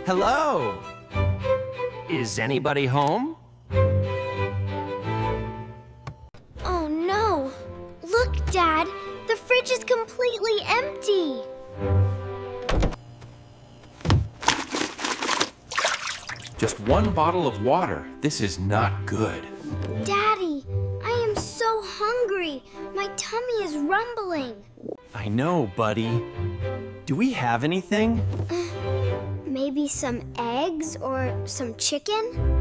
Hello. Is anybody home? Oh no! Look, Dad! The fridge is completely empty! Just one bottle of water. This is not good. Daddy, I am so hungry! My tummy is rumbling! I know, buddy. Do we have anything? Maybe some eggs or some chicken?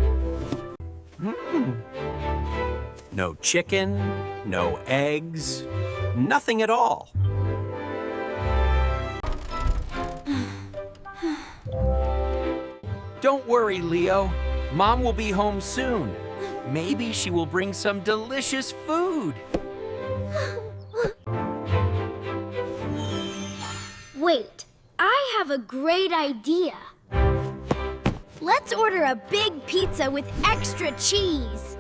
No chicken, no eggs, nothing at all. Don't worry, Leo. Mom will be home soon. Maybe she will bring some delicious food. Wait, I have a great idea. Let's order a big pizza with extra cheese.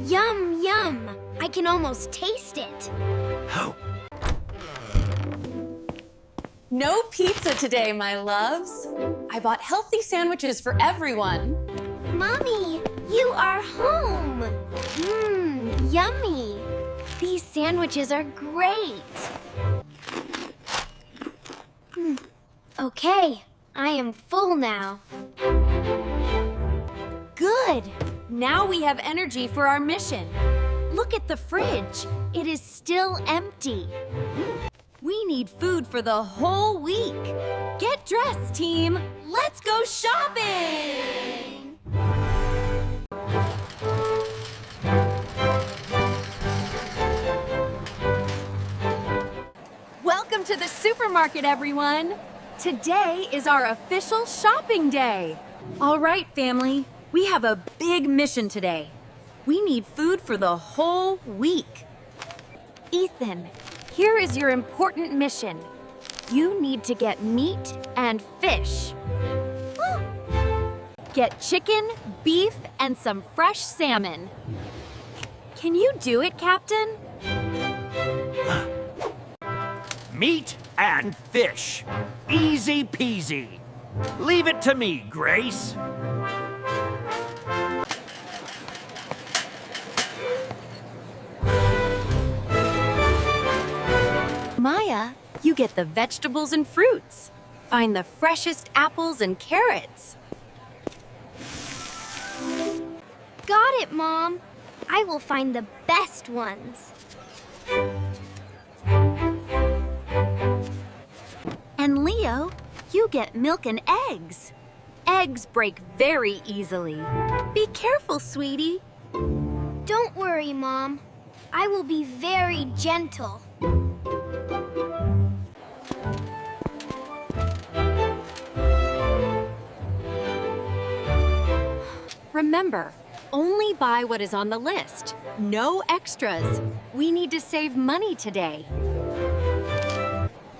Yum, yum. I can almost taste it. No pizza today, my loves. I bought healthy sandwiches for everyone. Mommy, you are home. Yummy. These sandwiches are great. Okay, I am full now. Good. Now we have energy for our mission. Look at the fridge. It is still empty. We need food for the whole week. Get dressed, team. Let's go shopping! Welcome to the supermarket, everyone. Today is our official shopping day. All right, family. We have a big mission today. We need food for the whole week. Ethan, here is your important mission. You need to get meat and fish. Get chicken, beef, and some fresh salmon. Can you do it, Captain? Meat and fish. Easy peasy. Leave it to me, Grace. Maya, you get the vegetables and fruits. Find the freshest apples and carrots. Got it, Mom. I will find the best ones. And Leo, you get milk and eggs. Eggs break very easily. Be careful, sweetie. Don't worry, Mom. I will be very gentle. Remember, only buy what is on the list. No extras. We need to save money today.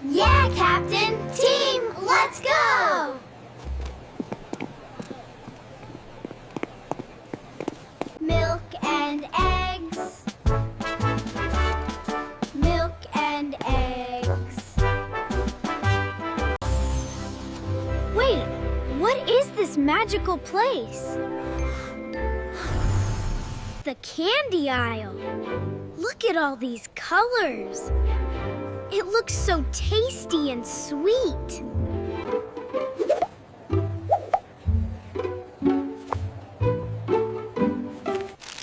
Yeah, Captain! Team, let's go! Milk and eggs. Milk and eggs. Wait, what is this magical place? The candy aisle. Look at all these colors. It looks so tasty and sweet.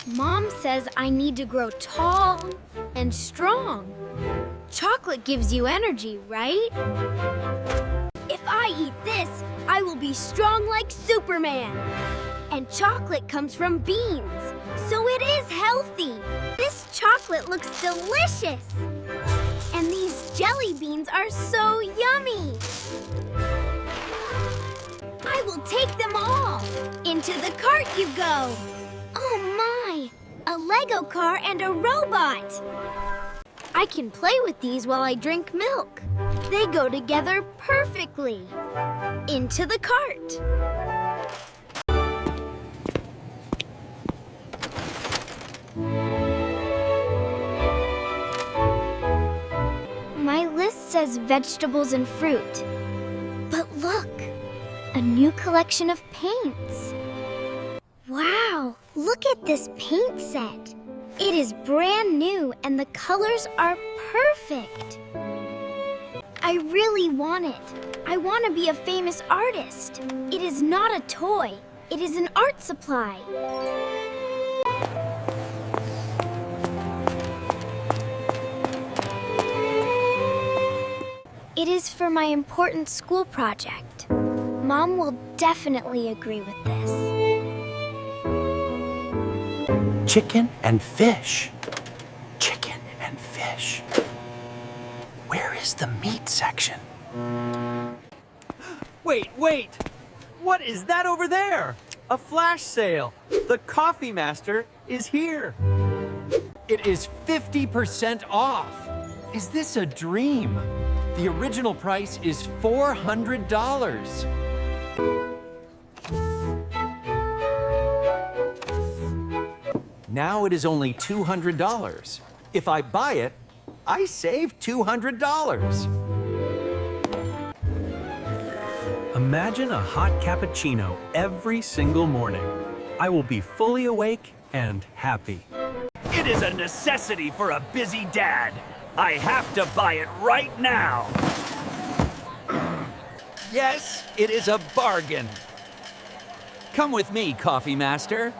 Mom says I need to grow tall and strong. Chocolate gives you energy, right? If I eat this, I will be strong like Superman. And chocolate comes from beans, so it is healthy. This chocolate looks delicious. And these jelly beans are so yummy. I will take them all. Into the cart you go. Oh my, a Lego car and a robot. I can play with these while I drink milk. They go together perfectly. Into the cart. My list says vegetables and fruit. But look, a new collection of paints. Wow, look at this paint set. It is brand new and the colors are perfect. I really want it. I want to be a famous artist. It is not a toy. It is an art supply. It is for my important school project. Mom will definitely agree with this. Chicken and fish. Chicken and fish. Where is the meat section? Wait! What is that over there? A flash sale. The Coffee Master is here. It is 50% off. Is this a dream? The original price is $400. Now it is only $200. If I buy it, I save $200. Imagine a hot cappuccino every single morning. I will be fully awake and happy. It is a necessity for a busy dad. I have to buy it right now. Yes, it is a bargain. Come with me, Coffee Master.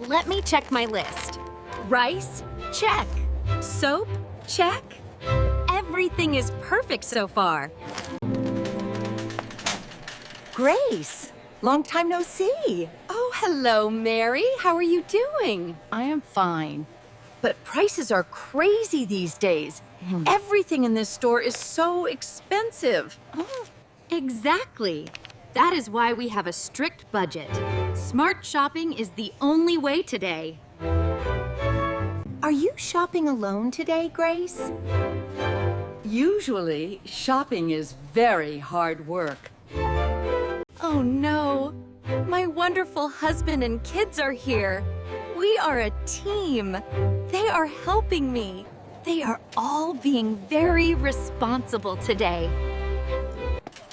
Let me check my list. Rice? Check. Soap? Check. Everything is perfect so far. Grace, long time no see. Oh, hello, Mary. How are you doing? I am fine. But prices are crazy these days. Everything in this store is so expensive. Oh, exactly. That is why we have a strict budget. Smart shopping is the only way today. Are you shopping alone today, Grace? Usually, shopping is very hard work. Oh no, my wonderful husband and kids are here. We are a team. They are helping me. They are all being very responsible today.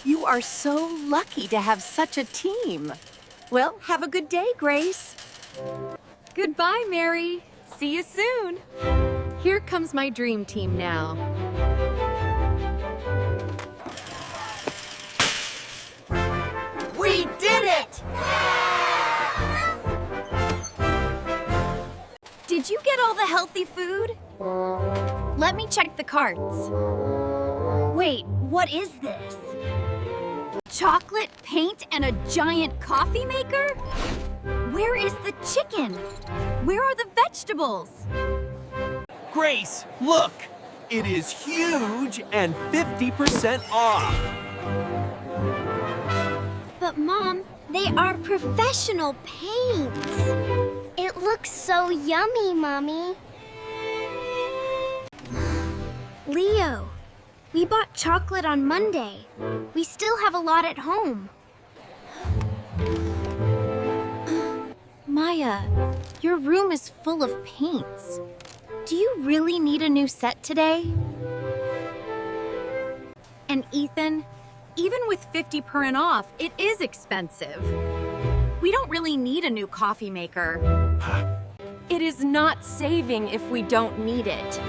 You are so lucky to have such a team. Well, have a good day, Grace. Goodbye, Mary. See you soon. Here comes my dream team now. We did it! Did you get all the healthy food? Let me check the carts. Wait, what is this? Chocolate, paint, and a giant coffee maker? Where is the chicken? Where are the vegetables? Grace, look! It is huge and 50% off. But Mom, they are professional paints. It looks so yummy, Mommy. Leo, we bought chocolate on Monday. We still have a lot at home. Maya, your room is full of paints. Do you really need a new set today? And Ethan, even with 50% off, it is expensive. We don't really need a new coffee maker. It is not saving if we don't need it.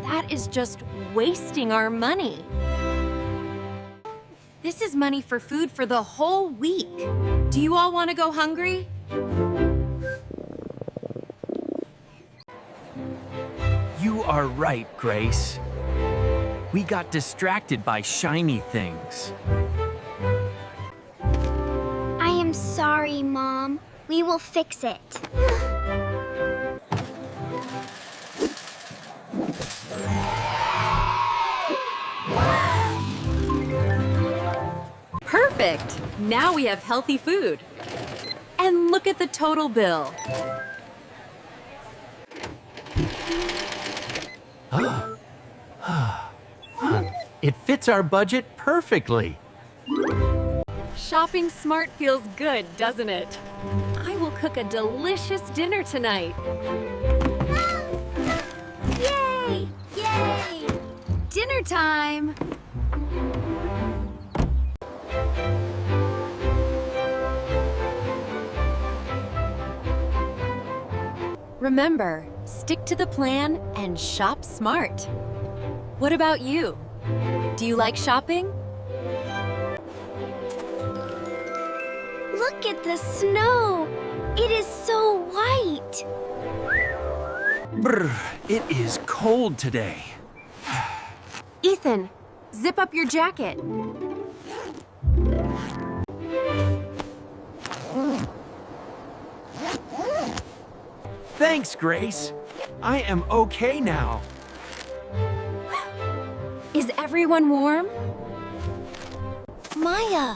That is just wasting our money. This is money for food for the whole week. Do you all want to go hungry? You are right, Grace. We got distracted by shiny things. I am sorry, Mom. We will fix it. Perfect! Now we have healthy food. And look at the total bill. It fits our budget perfectly. Shopping smart feels good, doesn't it? I will cook a delicious dinner tonight. time. Remember, stick to the plan and shop smart. What about you? Do you like shopping? Look at the snow. It is so white. Brr, it is cold today. Ethan, zip up your jacket. Thanks, Grace. I am okay now. Is everyone warm? Maya,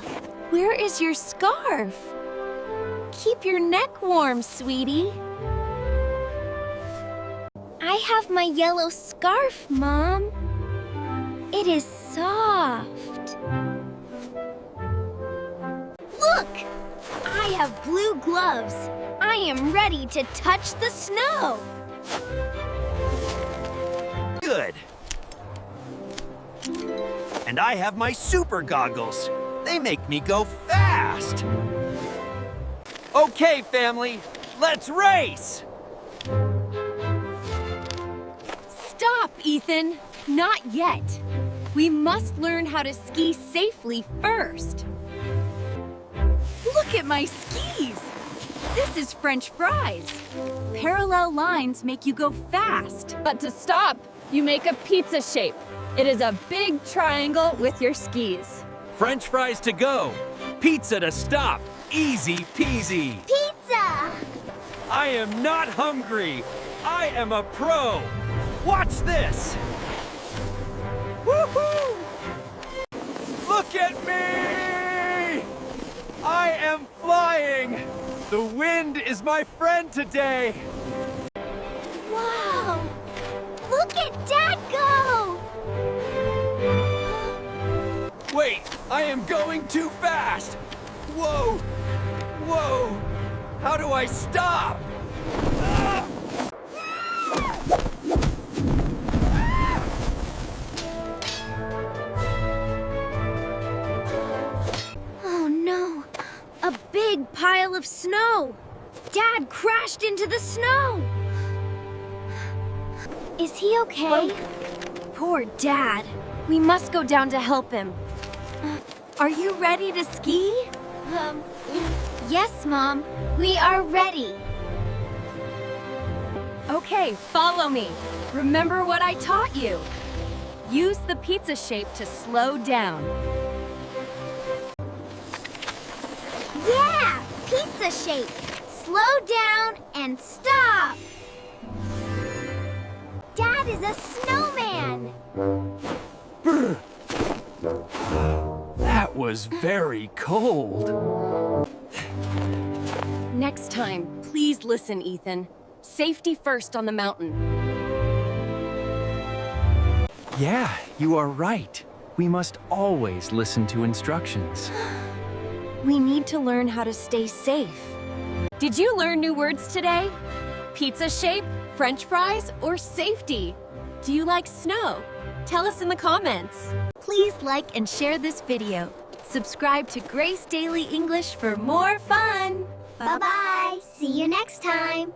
Where is your scarf? Keep your neck warm, sweetie. I have my yellow scarf, Mom. It is soft. Look! I have blue gloves. I am ready to touch the snow. Good. And I have my super goggles. They make me go fast. Okay, family, let's race! Stop, Ethan. Not yet. We must learn how to ski safely first. Look at my skis. This is French fries. Parallel lines make you go fast. But to stop, you make a pizza shape. It is a big triangle with your skis. French fries to go, pizza to stop. Easy peasy. Pizza! I am not hungry. I am a pro. Watch this. Woohoo! Look at me! I am flying. The wind is my friend today. Wow! Look at Dad go! Wait, I am going too fast. Whoa! Whoa! How do I stop? Ah! Oh no! A big pile of snow! Dad crashed into the snow! Is he okay? Poor Dad. We must go down to help him. Are you ready to ski? Yes, Mom. We are ready. Okay, follow me. Remember what I taught you. Use the pizza shape to slow down. Yeah! Pizza shape. Slow down and stop. Dad is a snowman. That was very cold. Next time, please listen, Ethan. Safety first on the mountain. Yeah, you are right. We must always listen to instructions. We need to learn how to stay safe. Did you learn new words today? Pizza shape, French fries, or safety? Do you like snow? Tell us in the comments. Please like and share this video. Subscribe to Grace Daily English for more fun. Bye-bye. See you next time.